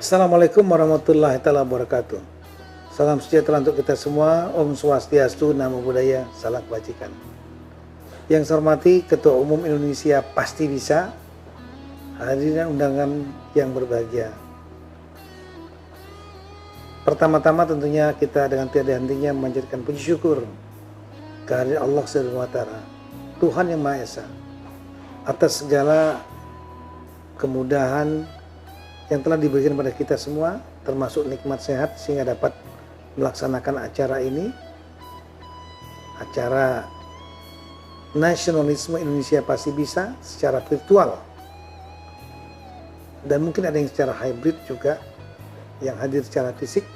Assalamualaikum warahmatullahi wabarakatuh. Salam sejahtera untuk kita semua. Om Swastiastu, Namo Buddhaya, salam kebajikan. Yang saya hormati Ketua Umum Indonesia Pasti Bisa, hadirin undangan yang berbahagia. Pertama-tama tentunya kita dengan tiada hentinya memanjatkan puji syukur kehadirat Allah Subhanahu wa Ta'ala, Tuhan yang Maha Esa, atas segala kemudahan yang telah diberikan pada kita semua, termasuk nikmat sehat sehingga dapat melaksanakan acara ini, acara nasionalisme Indonesia Pasti Bisa secara virtual, dan mungkin ada yang secara hybrid juga yang hadir secara fisik.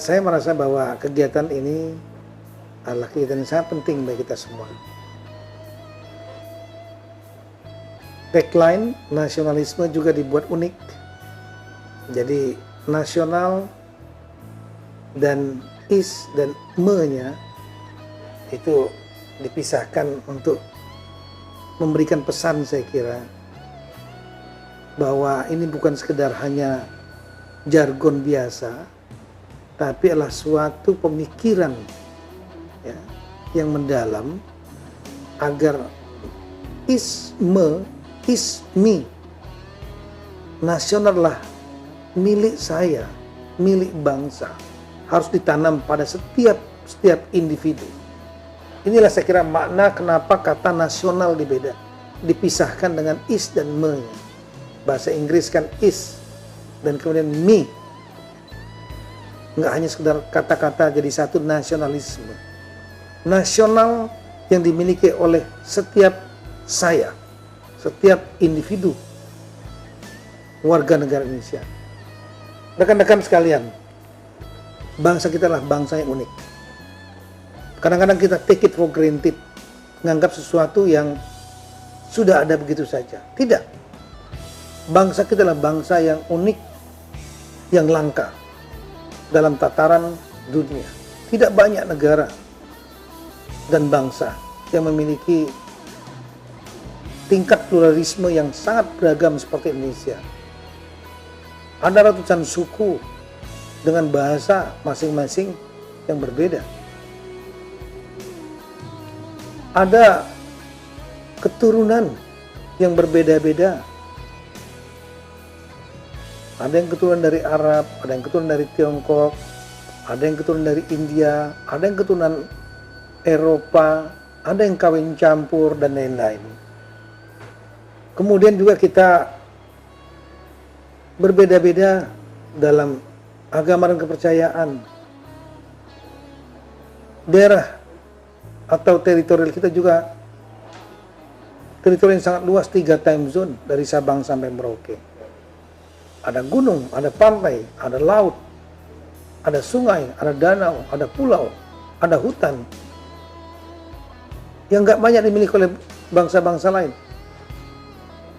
Saya merasa bahwa kegiatan ini adalah kegiatan yang sangat penting bagi kita semua. Tagline nasionalisme juga dibuat unik. Jadi nasional dan is dan me-nya itu dipisahkan untuk memberikan pesan, saya kira, bahwa ini bukan sekedar hanya jargon biasa, tapi adalah suatu pemikiran ya, yang mendalam agar isme, ismi, nasional adalah milik saya, milik bangsa, harus ditanam pada setiap individu. Inilah saya kira makna kenapa kata nasional dipisahkan dengan is dan me. Bahasa Inggris kan is dan kemudian me. Nggak hanya sekedar kata-kata jadi satu, nasionalisme. Nasional yang dimiliki oleh setiap saya, setiap individu warga negara Indonesia. Rekan-rekan sekalian, bangsa kita adalah bangsa yang unik. Kadang-kadang kita take it for granted, menganggap sesuatu yang sudah ada begitu saja. Tidak. Bangsa kita adalah bangsa yang unik, yang langka dalam tataran dunia. Tidak banyak negara dan bangsa yang memiliki tingkat pluralisme yang sangat beragam seperti Indonesia. Ada ratusan suku dengan bahasa masing-masing yang berbeda. Ada keturunan yang berbeda-beda. Ada yang keturunan dari Arab, ada yang keturunan dari Tiongkok, ada yang keturunan dari India, ada yang keturunan Eropa, ada yang kawin campur dan lain-lain. Kemudian juga kita berbeda-beda dalam agama dan kepercayaan. Daerah atau teritorial kita juga teritori yang sangat luas, 3 time zone dari Sabang sampai Merauke. Ada gunung, ada pantai, ada laut, ada sungai, ada danau, ada pulau, ada hutan yang nggak banyak dimiliki oleh bangsa-bangsa lain.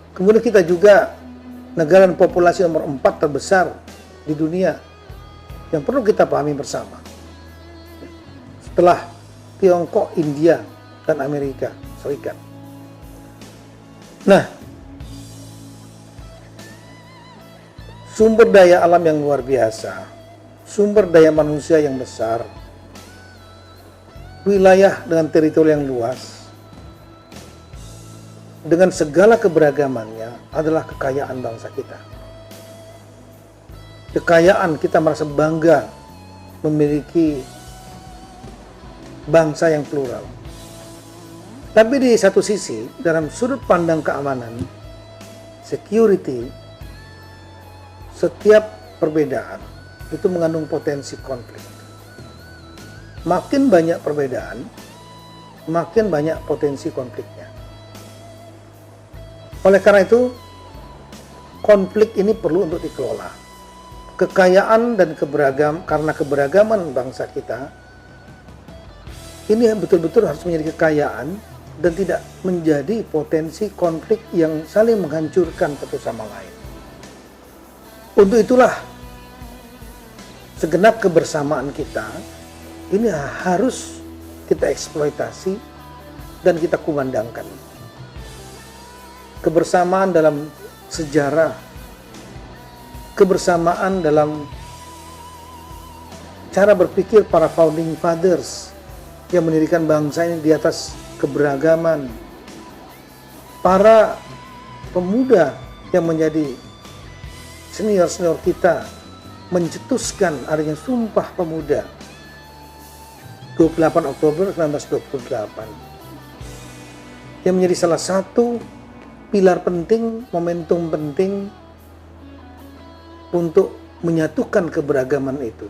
Kemudian kita juga negara dengan populasi nomor 4 terbesar di dunia yang perlu kita pahami bersama. Setelah Tiongkok, India, dan Amerika Serikat. Nah, sumber daya alam yang luar biasa, sumber daya manusia yang besar, wilayah dengan teritori yang luas, dengan segala keberagamannya adalah kekayaan bangsa kita. Kekayaan, kita merasa bangga memiliki bangsa yang plural. Tapi di satu sisi, dalam sudut pandang keamanan, security, setiap perbedaan itu mengandung potensi konflik. Makin banyak perbedaan, makin banyak potensi konfliknya. Oleh karena itu, konflik ini perlu untuk dikelola. Kekayaan dan karena keberagaman bangsa kita, ini betul-betul harus menjadi kekayaan dan tidak menjadi potensi konflik yang saling menghancurkan satu sama lain. Untuk itulah, segenap kebersamaan kita, ini harus kita eksploitasi dan kita kumandangkan. Kebersamaan dalam sejarah, kebersamaan dalam cara berpikir para founding fathers yang mendirikan bangsa ini di atas keberagaman. Para pemuda yang menjadi senior-senior kita mencetuskan adanya Sumpah Pemuda 28 Oktober 1928 yang menjadi salah satu pilar penting, momentum penting untuk menyatukan keberagaman itu,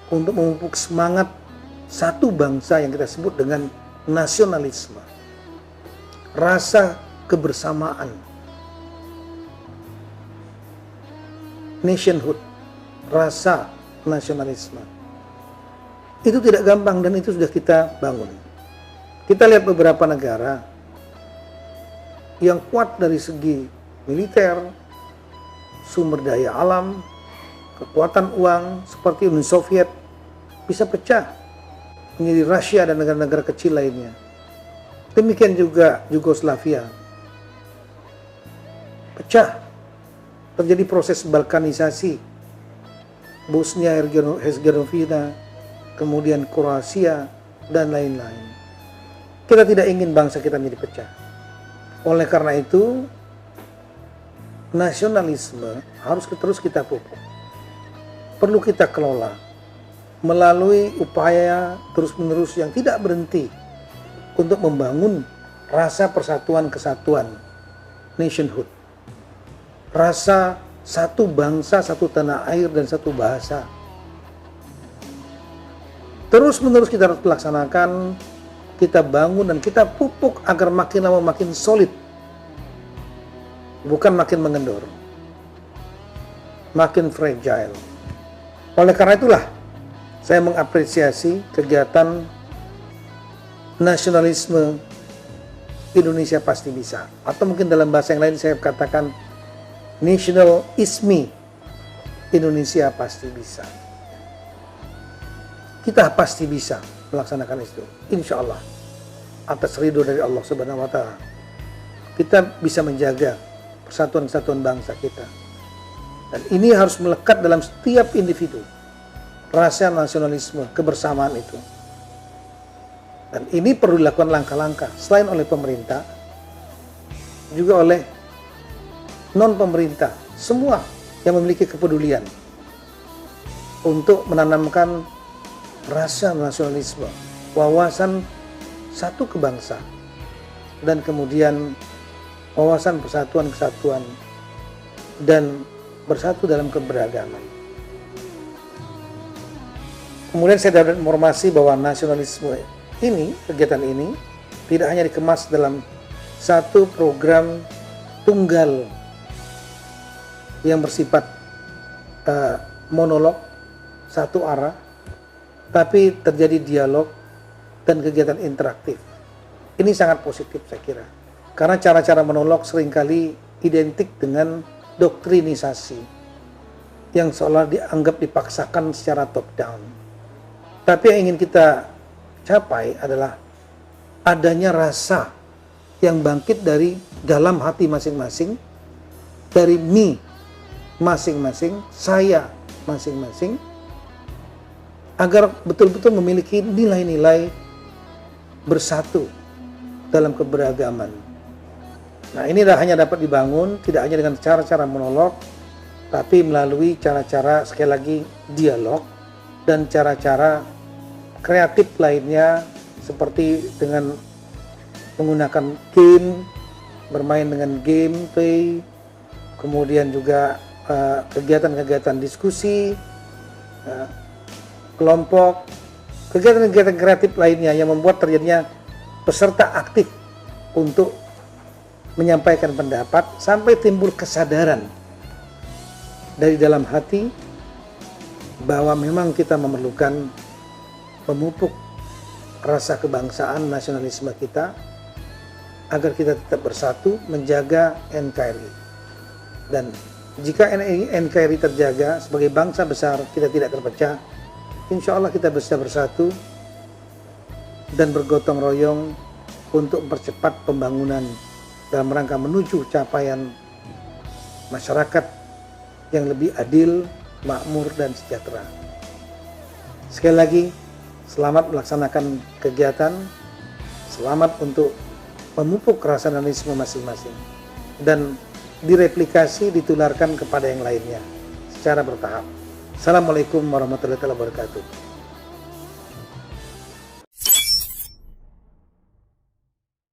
untuk memupuk semangat satu bangsa yang kita sebut dengan nasionalisme, rasa kebersamaan, nationhood, rasa nasionalisme. Itu tidak gampang dan itu sudah kita bangun. Kita lihat beberapa negara yang kuat dari segi militer, sumber daya alam, kekuatan uang seperti Uni Soviet bisa pecah menjadi Rusia dan negara-negara kecil lainnya. Demikian juga Yugoslavia pecah, terjadi proses balkanisasi, Bosnia Herzegovina, kemudian Kroasia dan lain-lain. Kita tidak ingin bangsa kita menjadi pecah. Oleh karena itu, nasionalisme harus terus kita pupuk. Perlu kita kelola melalui upaya terus-menerus yang tidak berhenti untuk membangun rasa persatuan kesatuan, nationhood. Rasa satu bangsa, satu tanah air, dan satu bahasa. Terus-menerus kita harus laksanakan, kita bangun dan kita pupuk agar makin lama makin solid. Bukan makin mengendor, makin fragile. Oleh karena itulah, saya mengapresiasi kegiatan nasionalisme Indonesia Pasti Bisa. Atau mungkin dalam bahasa yang lain saya katakan National ISMI, Indonesia Pasti Bisa. Kita pasti bisa melaksanakan itu, insya Allah, atas ridho dari Allah Subhanahu Wa Taala. Kita bisa menjaga persatuan kesatuan bangsa kita, dan ini harus melekat dalam setiap individu, rasa nasionalisme, kebersamaan itu. Dan ini perlu dilakukan langkah-langkah selain oleh pemerintah, juga oleh non-pemerintah, semua yang memiliki kepedulian untuk menanamkan rasa nasionalisme, wawasan satu kebangsa, dan kemudian wawasan persatuan kesatuan dan bersatu dalam keberagaman. Kemudian saya dapat informasi bahwa nasionalisme ini, kegiatan ini tidak hanya dikemas dalam satu program tunggal yang bersifat monolog satu arah, tapi terjadi dialog dan kegiatan interaktif. Ini sangat positif saya kira. Karena cara-cara monolog seringkali identik dengan doktrinisasi yang seolah dianggap dipaksakan secara top down. Tapi yang ingin kita capai adalah adanya rasa yang bangkit dari dalam hati masing-masing, dari me masing-masing, saya masing-masing, agar betul-betul memiliki nilai-nilai bersatu dalam keberagaman. Nah, ini hanya dapat dibangun tidak hanya dengan cara-cara monolog, tapi melalui cara-cara, sekali lagi, dialog dan cara-cara kreatif lainnya, seperti dengan menggunakan game, bermain dengan gameplay, kemudian juga kegiatan-kegiatan diskusi, kelompok, kegiatan-kegiatan kreatif lainnya yang membuat terjadinya peserta aktif untuk menyampaikan pendapat sampai timbul kesadaran dari dalam hati bahwa memang kita memerlukan memupuk rasa kebangsaan nasionalisme kita agar kita tetap bersatu menjaga NKRI. Dan jika NKRI terjaga sebagai bangsa besar, kita tidak terpecah, insya Allah kita bisa bersatu dan bergotong royong untuk mempercepat pembangunan dalam rangka menuju capaian masyarakat yang lebih adil, makmur, dan sejahtera. Sekali lagi, selamat melaksanakan kegiatan, selamat untuk memupuk rasa nasionalisme masing-masing, dan direplikasi, ditularkan kepada yang lainnya secara bertahap. Assalamualaikum warahmatullahi wabarakatuh.